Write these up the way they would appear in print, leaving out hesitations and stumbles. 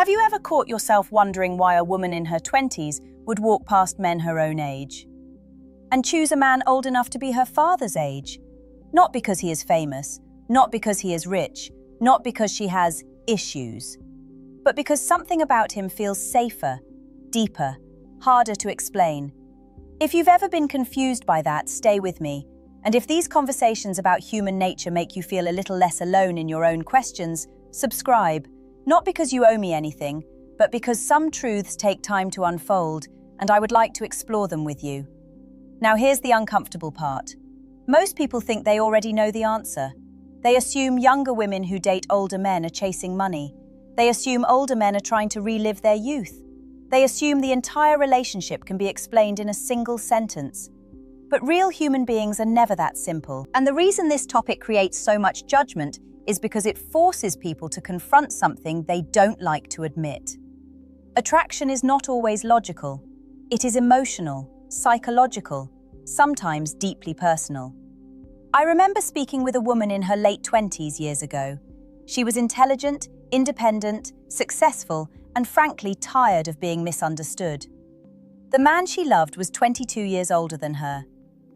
Have you ever caught yourself wondering why a woman in her 20s would walk past men her own age and choose a man old enough to be her father's age? Not because he is famous, not because he is rich, not because she has issues, but because something about him feels safer, deeper, harder to explain. If you've ever been confused by that, stay with me. And if these conversations about human nature make you feel a little less alone in your own questions, subscribe. Not because you owe me anything, but because some truths take time to unfold, and I would like to explore them with you. Now here's the uncomfortable part. Most people think they already know the answer. They assume younger women who date older men are chasing money. They assume older men are trying to relive their youth. They assume the entire relationship can be explained in a single sentence. But real human beings are never that simple. And the reason this topic creates so much judgment is because it forces people to confront something they don't like to admit. Attraction is not always logical. It is emotional, psychological, sometimes deeply personal. I remember speaking with a woman in her late 20s years ago. She was intelligent, independent, successful, and frankly tired of being misunderstood. The man she loved was 22 years older than her.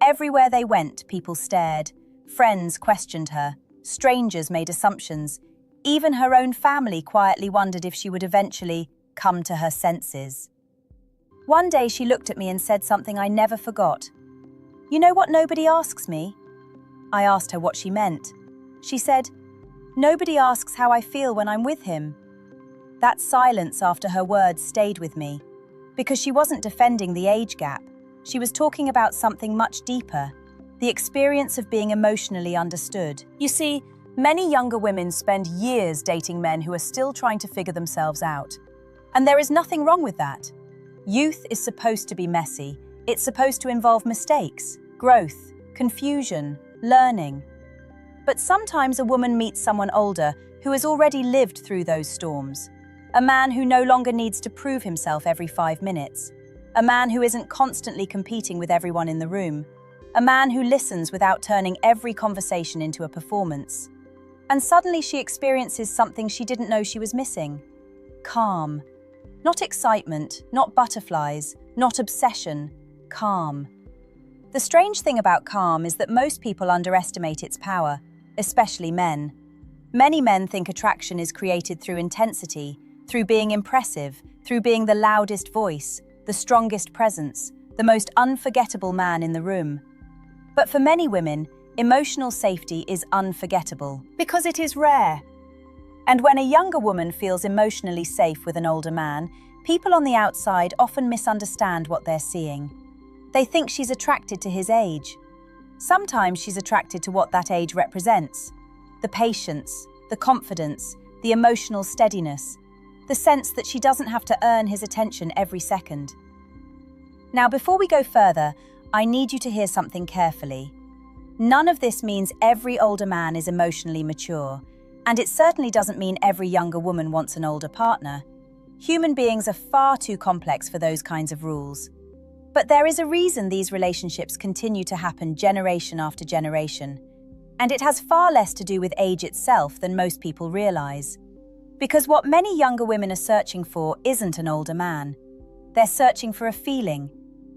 Everywhere they went, people stared. Friends questioned her. Strangers made assumptions. Even her own family quietly wondered if she would eventually come to her senses. One day she looked at me and said something I never forgot. "You know what nobody asks me?" I asked her what she meant. She said, "Nobody asks how I feel when I'm with him." That silence after her words stayed with me, because she wasn't defending the age gap. She was talking about something much deeper. The experience of being emotionally understood. You see, many younger women spend years dating men who are still trying to figure themselves out. And there is nothing wrong with that. Youth is supposed to be messy. It's supposed to involve mistakes, growth, confusion, learning. But sometimes a woman meets someone older who has already lived through those storms. A man who no longer needs to prove himself every 5 minutes. A man who isn't constantly competing with everyone in the room. A man who listens without turning every conversation into a performance. And suddenly she experiences something she didn't know she was missing. Calm. Not excitement, not butterflies, not obsession. Calm. The strange thing about calm is that most people underestimate its power, especially men. Many men think attraction is created through intensity, through being impressive, through being the loudest voice, the strongest presence, the most unforgettable man in the room. But for many women, emotional safety is unforgettable because it is rare. And when a younger woman feels emotionally safe with an older man, people on the outside often misunderstand what they're seeing. They think she's attracted to his age. Sometimes she's attracted to what that age represents. The patience, the confidence, the emotional steadiness, the sense that she doesn't have to earn his attention every second. Now, before we go further, I need you to hear something carefully. None of this means every older man is emotionally mature, and it certainly doesn't mean every younger woman wants an older partner. Human beings are far too complex for those kinds of rules. But there is a reason these relationships continue to happen generation after generation, and it has far less to do with age itself than most people realize. Because what many younger women are searching for isn't an older man. They're searching for a feeling,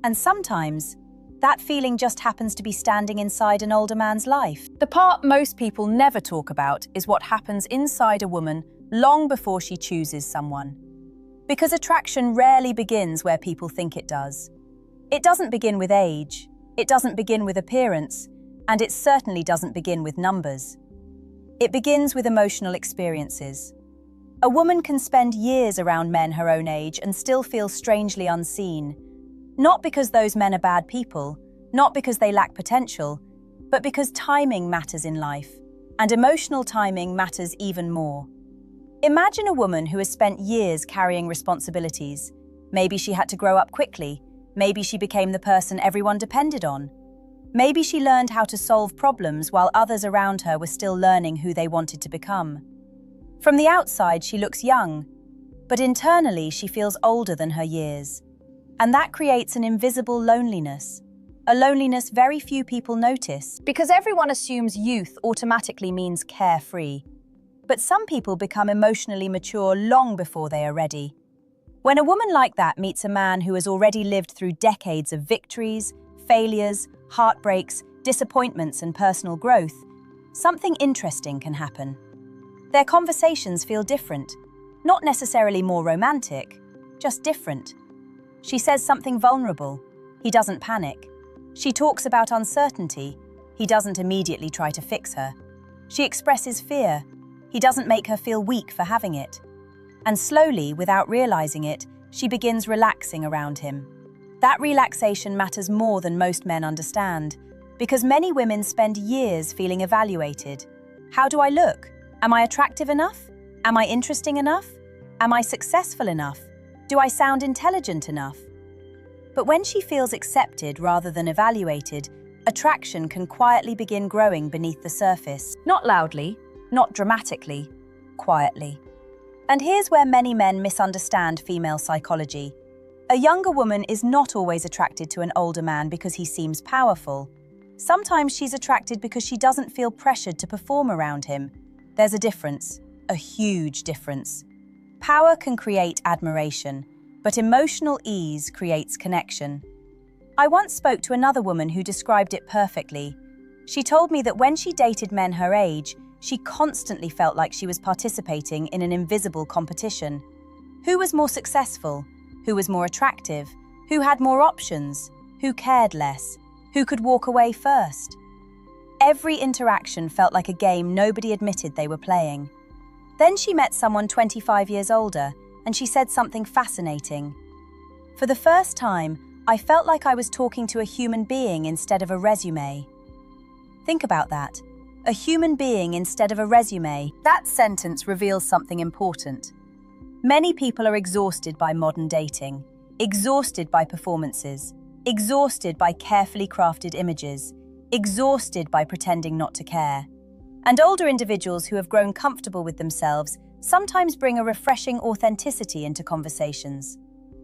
and sometimes that feeling just happens to be standing inside an older man's life. The part most people never talk about is what happens inside a woman long before she chooses someone. Because attraction rarely begins where people think it does. It doesn't begin with age, it doesn't begin with appearance, and it certainly doesn't begin with numbers. It begins with emotional experiences. A woman can spend years around men her own age and still feel strangely unseen. Not because those men are bad people, not because they lack potential, but because timing matters in life, and emotional timing matters even more. Imagine a woman who has spent years carrying responsibilities. Maybe she had to grow up quickly. Maybe she became the person everyone depended on. Maybe she learned how to solve problems while others around her were still learning who they wanted to become. From the outside, she looks young, but internally she feels older than her years. And that creates an invisible loneliness, a loneliness very few people notice, because everyone assumes youth automatically means carefree. But some people become emotionally mature long before they are ready. When a woman like that meets a man who has already lived through decades of victories, failures, heartbreaks, disappointments, and personal growth, something interesting can happen. Their conversations feel different, not necessarily more romantic, just different. She says something vulnerable. He doesn't panic. She talks about uncertainty. He doesn't immediately try to fix her. She expresses fear. He doesn't make her feel weak for having it. And slowly, without realizing it, she begins relaxing around him. That relaxation matters more than most men understand, because many women spend years feeling evaluated. How do I look? Am I attractive enough? Am I interesting enough? Am I successful enough? Do I sound intelligent enough? But when she feels accepted rather than evaluated, attraction can quietly begin growing beneath the surface. Not loudly, not dramatically, quietly. And here's where many men misunderstand female psychology. A younger woman is not always attracted to an older man because he seems powerful. Sometimes she's attracted because she doesn't feel pressured to perform around him. There's a difference, a huge difference. Power can create admiration, but emotional ease creates connection. I once spoke to another woman who described it perfectly. She told me that when she dated men her age, she constantly felt like she was participating in an invisible competition. Who was more successful? Who was more attractive? Who had more options? Who cared less? Who could walk away first? Every interaction felt like a game nobody admitted they were playing. Then she met someone 25 years older, and she said something fascinating. For the first time, I felt like I was talking to a human being instead of a resume. Think about that. A human being instead of a resume. That sentence reveals something important. Many people are exhausted by modern dating, exhausted by performances, exhausted by carefully crafted images, exhausted by pretending not to care. And older individuals who have grown comfortable with themselves sometimes bring a refreshing authenticity into conversations.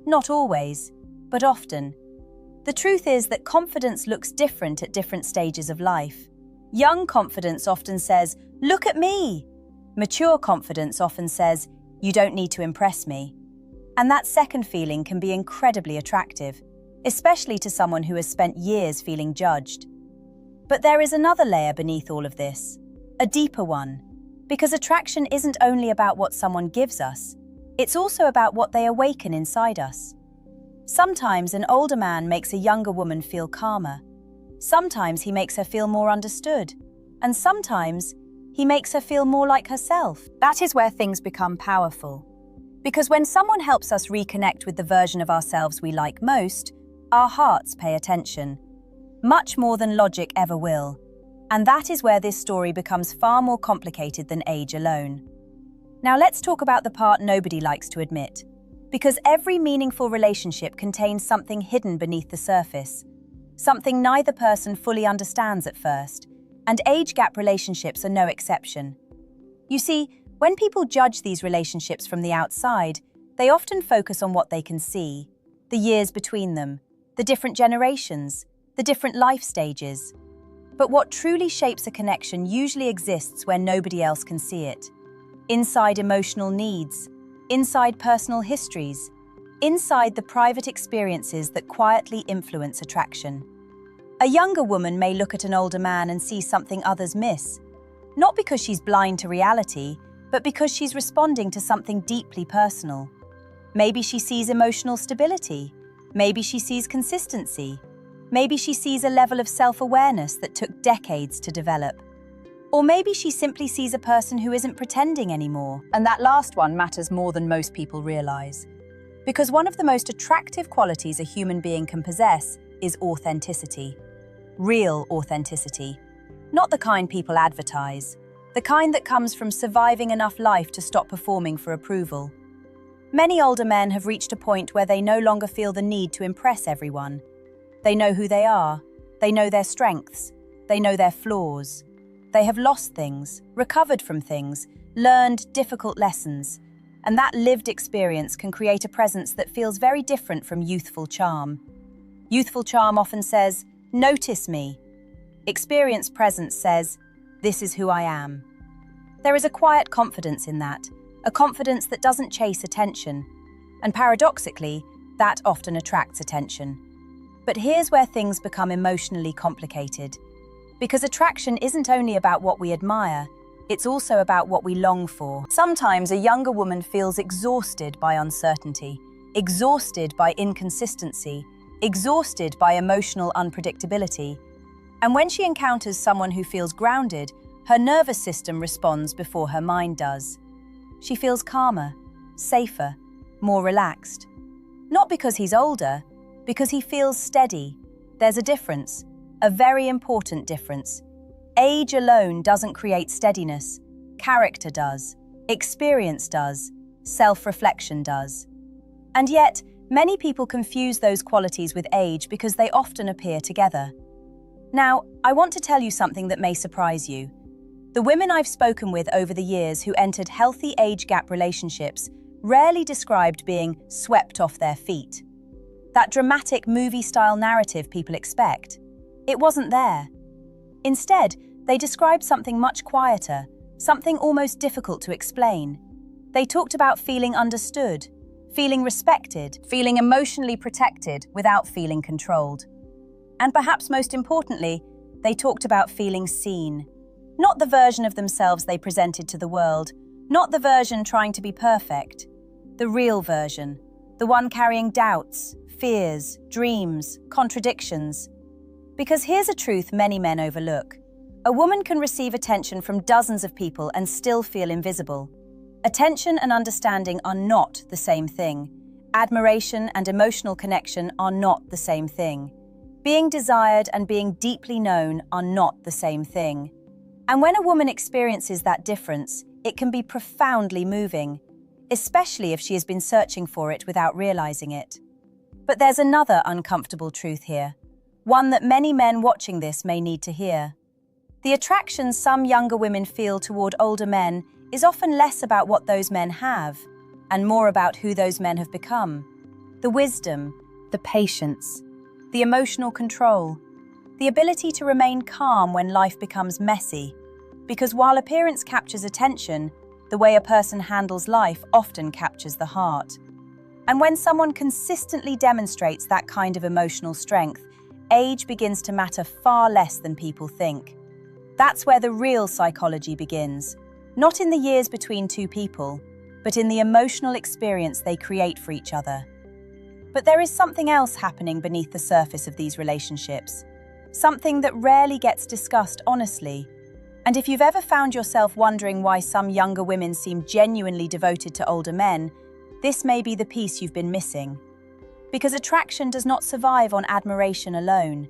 Not always, but often. The truth is that confidence looks different at different stages of life. Young confidence often says, "Look at me." Mature confidence often says, "You don't need to impress me." And that second feeling can be incredibly attractive, especially to someone who has spent years feeling judged. But there is another layer beneath all of this, a deeper one, because attraction isn't only about what someone gives us, it's also about what they awaken inside us. Sometimes an older man makes a younger woman feel calmer. Sometimes he makes her feel more understood. And sometimes he makes her feel more like herself. That is where things become powerful. Because when someone helps us reconnect with the version of ourselves we like most, our hearts pay attention. Much more than logic ever will. And that is where this story becomes far more complicated than age alone. Now let's talk about the part nobody likes to admit. Because every meaningful relationship contains something hidden beneath the surface. Something neither person fully understands at first. And age gap relationships are no exception. You see, when people judge these relationships from the outside, they often focus on what they can see. The years between them, the different generations, the different life stages. But what truly shapes a connection usually exists where nobody else can see it. Inside emotional needs, inside personal histories, inside the private experiences that quietly influence attraction. A younger woman may look at an older man and see something others miss, not because she's blind to reality, but because she's responding to something deeply personal. Maybe she sees emotional stability. Maybe she sees consistency. Maybe she sees a level of self-awareness that took decades to develop. Or maybe she simply sees a person who isn't pretending anymore. And that last one matters more than most people realize. Because one of the most attractive qualities a human being can possess is authenticity. Real authenticity. Not the kind people advertise. The kind that comes from surviving enough life to stop performing for approval. Many older men have reached a point where they no longer feel the need to impress everyone. They know who they are. They know their strengths. They know their flaws. They have lost things, recovered from things, learned difficult lessons. And that lived experience can create a presence that feels very different from youthful charm. Youthful charm often says, "Notice me." Experienced presence says, "This is who I am." There is a quiet confidence in that, a confidence that doesn't chase attention. And paradoxically, that often attracts attention. But here's where things become emotionally complicated. Because attraction isn't only about what we admire, it's also about what we long for. Sometimes a younger woman feels exhausted by uncertainty, exhausted by inconsistency, exhausted by emotional unpredictability. And when she encounters someone who feels grounded, her nervous system responds before her mind does. She feels calmer, safer, more relaxed. Not because he's older, because he feels steady. There's a difference, a very important difference. Age alone doesn't create steadiness. Character does, experience does, self-reflection does. And yet, many people confuse those qualities with age because they often appear together. Now, I want to tell you something that may surprise you. The women I've spoken with over the years who entered healthy age gap relationships rarely described being swept off their feet. That dramatic movie-style narrative people expect. It wasn't there. Instead, they described something much quieter, something almost difficult to explain. They talked about feeling understood, feeling respected, feeling emotionally protected without feeling controlled. And perhaps most importantly, they talked about feeling seen. Not the version of themselves they presented to the world, not the version trying to be perfect. The real version, the one carrying doubts, fears, dreams, contradictions. Because here's a truth many men overlook. A woman can receive attention from dozens of people and still feel invisible. Attention and understanding are not the same thing. Admiration and emotional connection are not the same thing. Being desired and being deeply known are not the same thing. And when a woman experiences that difference, it can be profoundly moving, especially if she has been searching for it without realizing it. But there's another uncomfortable truth here, one that many men watching this may need to hear. The attraction some younger women feel toward older men is often less about what those men have, and more about who those men have become. The wisdom, the patience, the emotional control, the ability to remain calm when life becomes messy. Because while appearance captures attention, the way a person handles life often captures the heart. And when someone consistently demonstrates that kind of emotional strength, age begins to matter far less than people think. That's where the real psychology begins, not in the years between two people, but in the emotional experience they create for each other. But there is something else happening beneath the surface of these relationships, something that rarely gets discussed honestly. And if you've ever found yourself wondering why some younger women seem genuinely devoted to older men, this may be the piece you've been missing. Because attraction does not survive on admiration alone.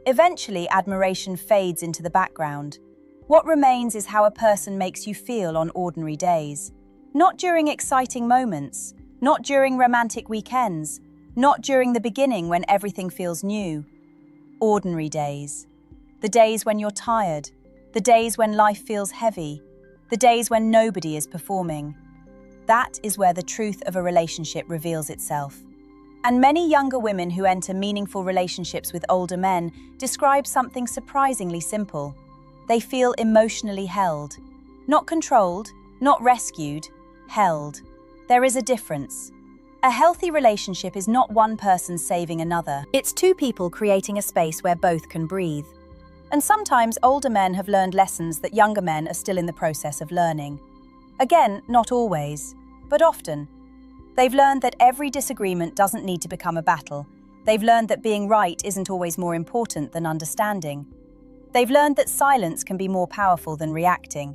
Eventually, admiration fades into the background. What remains is how a person makes you feel on ordinary days. Not during exciting moments, not during romantic weekends, not during the beginning when everything feels new. Ordinary days. The days when you're tired, the days when life feels heavy, the days when nobody is performing. That is where the truth of a relationship reveals itself. And many younger women who enter meaningful relationships with older men describe something surprisingly simple. They feel emotionally held. Not controlled, not rescued, held. There is a difference. A healthy relationship is not one person saving another. It's two people creating a space where both can breathe. And sometimes older men have learned lessons that younger men are still in the process of learning. Again, not always, but often. They've learned that every disagreement doesn't need to become a battle. They've learned that being right isn't always more important than understanding. They've learned that silence can be more powerful than reacting.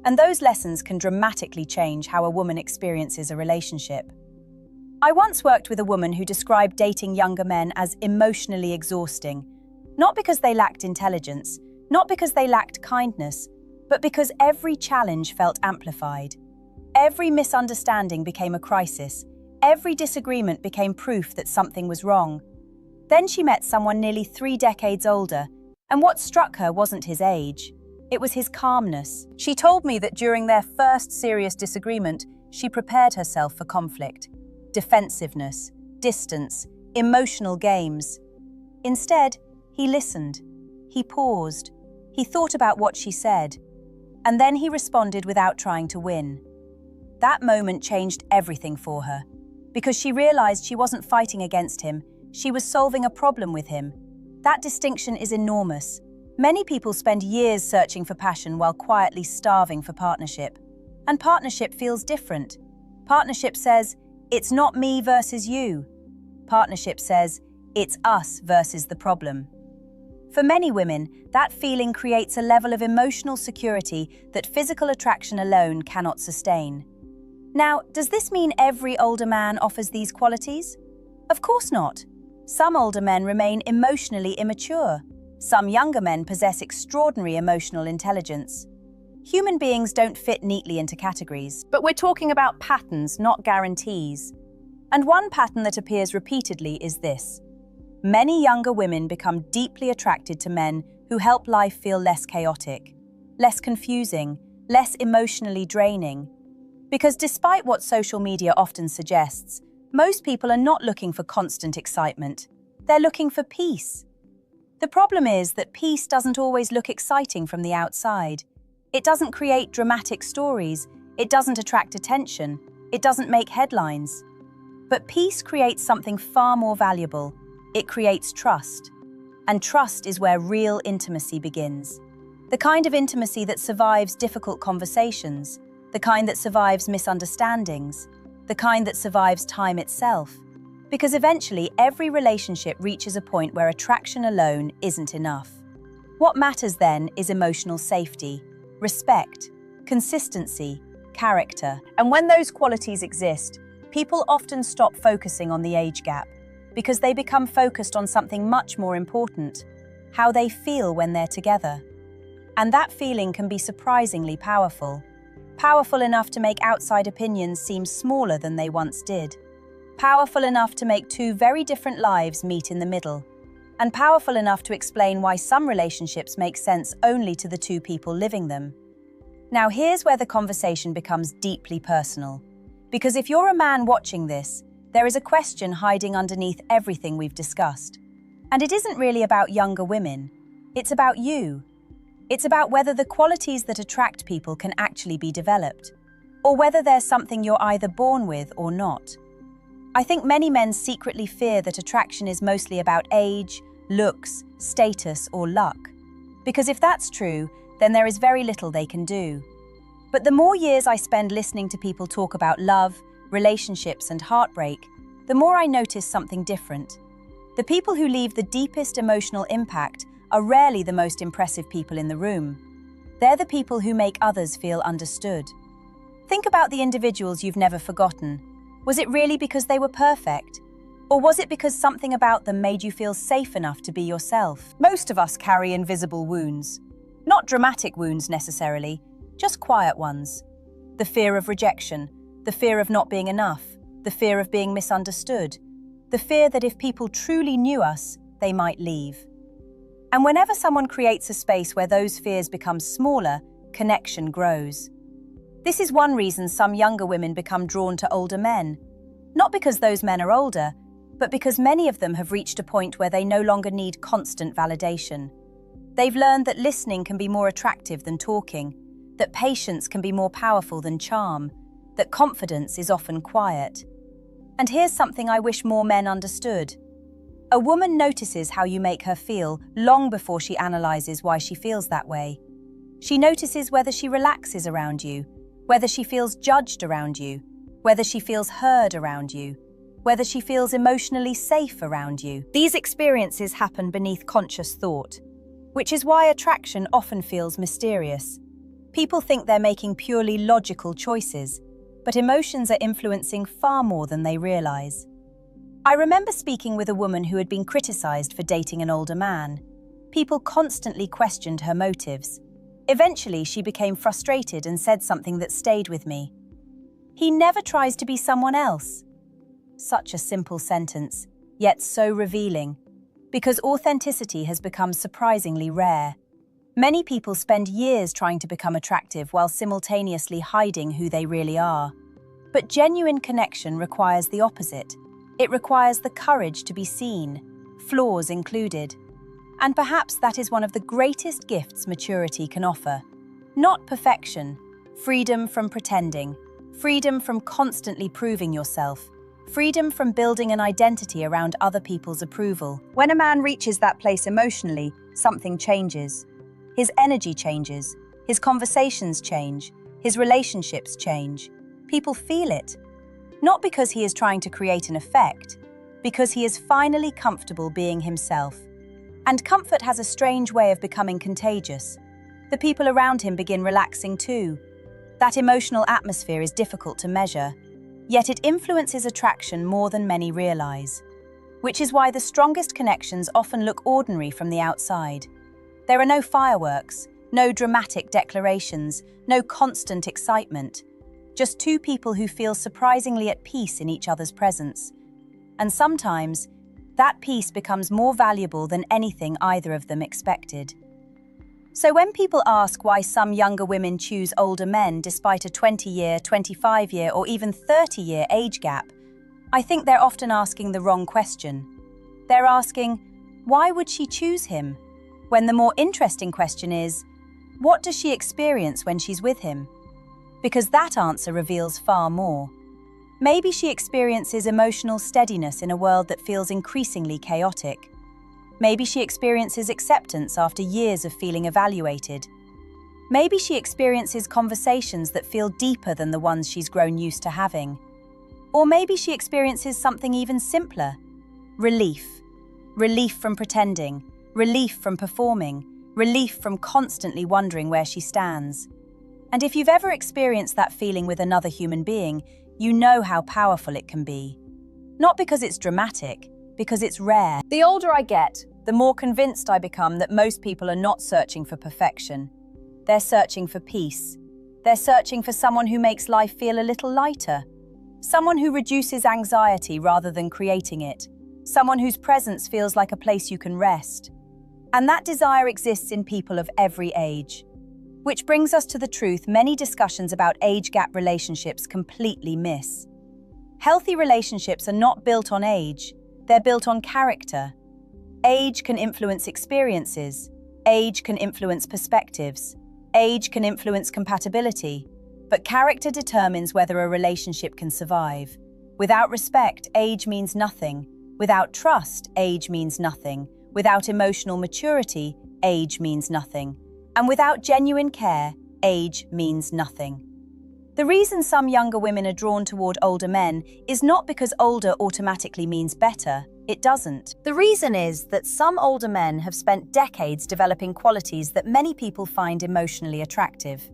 And those lessons can dramatically change how a woman experiences a relationship. I once worked with a woman who described dating younger men as emotionally exhausting. Not because they lacked intelligence, not because they lacked kindness, but because every challenge felt amplified. Every misunderstanding became a crisis. Every disagreement became proof that something was wrong. Then she met someone nearly 3 decades older, and what struck her wasn't his age. It was his calmness. She told me that during their first serious disagreement, she prepared herself for conflict. Defensiveness, distance, emotional games. Instead, he listened. He paused. He thought about what she said. And then he responded without trying to win. That moment changed everything for her, because she realized she wasn't fighting against him, she was solving a problem with him. That distinction is enormous. Many people spend years searching for passion while quietly starving for partnership. And partnership feels different. Partnership says, it's not me versus you. Partnership says, it's us versus the problem. For many women, that feeling creates a level of emotional security that physical attraction alone cannot sustain. Now, does this mean every older man offers these qualities? Of course not. Some older men remain emotionally immature. Some younger men possess extraordinary emotional intelligence. Human beings don't fit neatly into categories, but we're talking about patterns, not guarantees. And one pattern that appears repeatedly is this. Many younger women become deeply attracted to men who help life feel less chaotic, less confusing, less emotionally draining. Because despite what social media often suggests, most people are not looking for constant excitement. They're looking for peace. The problem is that peace doesn't always look exciting from the outside. It doesn't create dramatic stories. It doesn't attract attention. It doesn't make headlines. But peace creates something far more valuable. It creates trust. And trust is where real intimacy begins. The kind of intimacy that survives difficult conversations, the kind that survives misunderstandings, the kind that survives time itself. Because eventually, every relationship reaches a point where attraction alone isn't enough. What matters then is emotional safety, respect, consistency, character. And when those qualities exist, people often stop focusing on the age gap because they become focused on something much more important, how they feel when they're together. And that feeling can be surprisingly powerful. Powerful enough to make outside opinions seem smaller than they once did. Powerful enough to make two very different lives meet in the middle. And powerful enough to explain why some relationships make sense only to the two people living them. Now here's where the conversation becomes deeply personal. Because if you're a man watching this, there is a question hiding underneath everything we've discussed. And it isn't really about younger women. It's about you. It's about whether the qualities that attract people can actually be developed, or whether there's something you're either born with or not. I think many men secretly fear that attraction is mostly about age, looks, status, or luck. Because if that's true, then there is very little they can do. But the more years I spend listening to people talk about love, relationships, and heartbreak, the more I notice something different. The people who leave the deepest emotional impact are rarely the most impressive people in the room. They're the people who make others feel understood. Think about the individuals you've never forgotten. Was it really because they were perfect? Or was it because something about them made you feel safe enough to be yourself? Most of us carry invisible wounds. Not dramatic wounds necessarily, just quiet ones. The fear of rejection, the fear of not being enough, the fear of being misunderstood, the fear that if people truly knew us, they might leave. And whenever someone creates a space where those fears become smaller, connection grows. This is one reason some younger women become drawn to older men. Not because those men are older, but because many of them have reached a point where they no longer need constant validation. They've learned that listening can be more attractive than talking, that patience can be more powerful than charm, that confidence is often quiet. And here's something I wish more men understood. A woman notices how you make her feel long before she analyzes why she feels that way. She notices whether she relaxes around you, whether she feels judged around you, whether she feels heard around you, whether she feels emotionally safe around you. These experiences happen beneath conscious thought, which is why attraction often feels mysterious. People think they're making purely logical choices, but emotions are influencing far more than they realize. I remember speaking with a woman who had been criticized for dating an older man. People constantly questioned her motives. Eventually, she became frustrated and said something that stayed with me. "He never tries to be someone else." Such a simple sentence, yet so revealing, because authenticity has become surprisingly rare. Many people spend years trying to become attractive while simultaneously hiding who they really are. But genuine connection requires the opposite. It requires the courage to be seen, flaws included. And perhaps that is one of the greatest gifts maturity can offer. Not perfection, freedom from pretending, freedom from constantly proving yourself, freedom from building an identity around other people's approval. When a man reaches that place emotionally, something changes. His energy changes, his conversations change, his relationships change. People feel it. Not because he is trying to create an effect, because he is finally comfortable being himself. And comfort has a strange way of becoming contagious. The people around him begin relaxing too. That emotional atmosphere is difficult to measure, yet it influences attraction more than many realize. Which is why the strongest connections often look ordinary from the outside. There are no fireworks, no dramatic declarations, no constant excitement. Just two people who feel surprisingly at peace in each other's presence. And sometimes, that peace becomes more valuable than anything either of them expected. So when people ask why some younger women choose older men despite a 20-year, 25-year, or even 30-year age gap, I think they're often asking the wrong question. They're asking, why would she choose him? When the more interesting question is, what does she experience when she's with him? Because that answer reveals far more. Maybe she experiences emotional steadiness in a world that feels increasingly chaotic. Maybe she experiences acceptance after years of feeling evaluated. Maybe she experiences conversations that feel deeper than the ones she's grown used to having. Or maybe she experiences something even simpler: relief. Relief from pretending, relief from performing, relief from constantly wondering where she stands. And if you've ever experienced that feeling with another human being, you know how powerful it can be. Not because it's dramatic, because it's rare. The older I get, the more convinced I become that most people are not searching for perfection. They're searching for peace. They're searching for someone who makes life feel a little lighter. Someone who reduces anxiety rather than creating it. Someone whose presence feels like a place you can rest. And that desire exists in people of every age. Which brings us to the truth many discussions about age gap relationships completely miss. Healthy relationships are not built on age, they're built on character. Age can influence experiences, age can influence perspectives, age can influence compatibility, but character determines whether a relationship can survive. Without respect, age means nothing. Without trust, age means nothing. Without emotional maturity, age means nothing. And without genuine care, age means nothing. The reason some younger women are drawn toward older men is not because older automatically means better. It doesn't. The reason is that some older men have spent decades developing qualities that many people find emotionally attractive.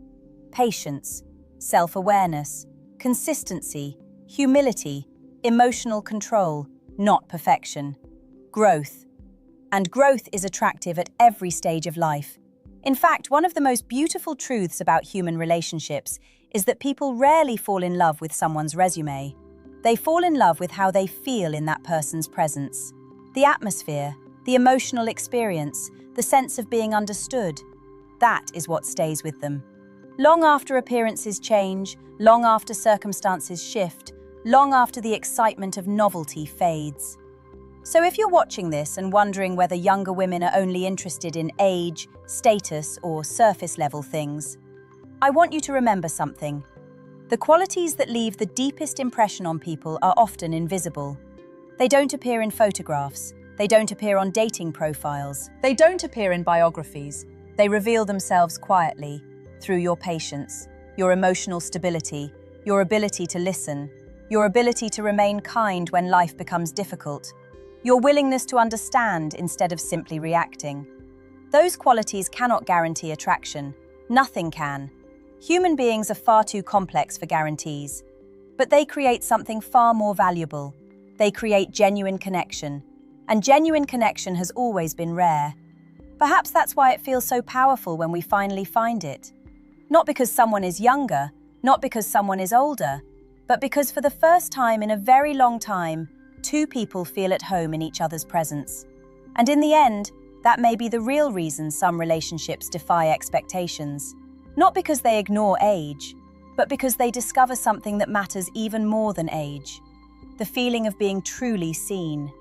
Patience, self-awareness, consistency, humility, emotional control, not perfection. Growth. And growth is attractive at every stage of life. In fact, one of the most beautiful truths about human relationships is that people rarely fall in love with someone's resume. They fall in love with how they feel in that person's presence. The atmosphere, the emotional experience, the sense of being understood. That is what stays with them. Long after appearances change, long after circumstances shift, long after the excitement of novelty fades. So if you're watching this and wondering whether younger women are only interested in age, status, or surface-level things, I want you to remember something. The qualities that leave the deepest impression on people are often invisible. They don't appear in photographs. They don't appear on dating profiles. They don't appear in biographies. They reveal themselves quietly, through your patience, your emotional stability, your ability to listen, your ability to remain kind when life becomes difficult, your willingness to understand instead of simply reacting. Those qualities cannot guarantee attraction. Nothing can. Human beings are far too complex for guarantees. But they create something far more valuable. They create genuine connection. And genuine connection has always been rare. Perhaps that's why it feels so powerful when we finally find it. Not because someone is younger, not because someone is older, but because for the first time in a very long time, two people feel at home in each other's presence. And in the end, that may be the real reason some relationships defy expectations. Not because they ignore age, but because they discover something that matters even more than age: the feeling of being truly seen.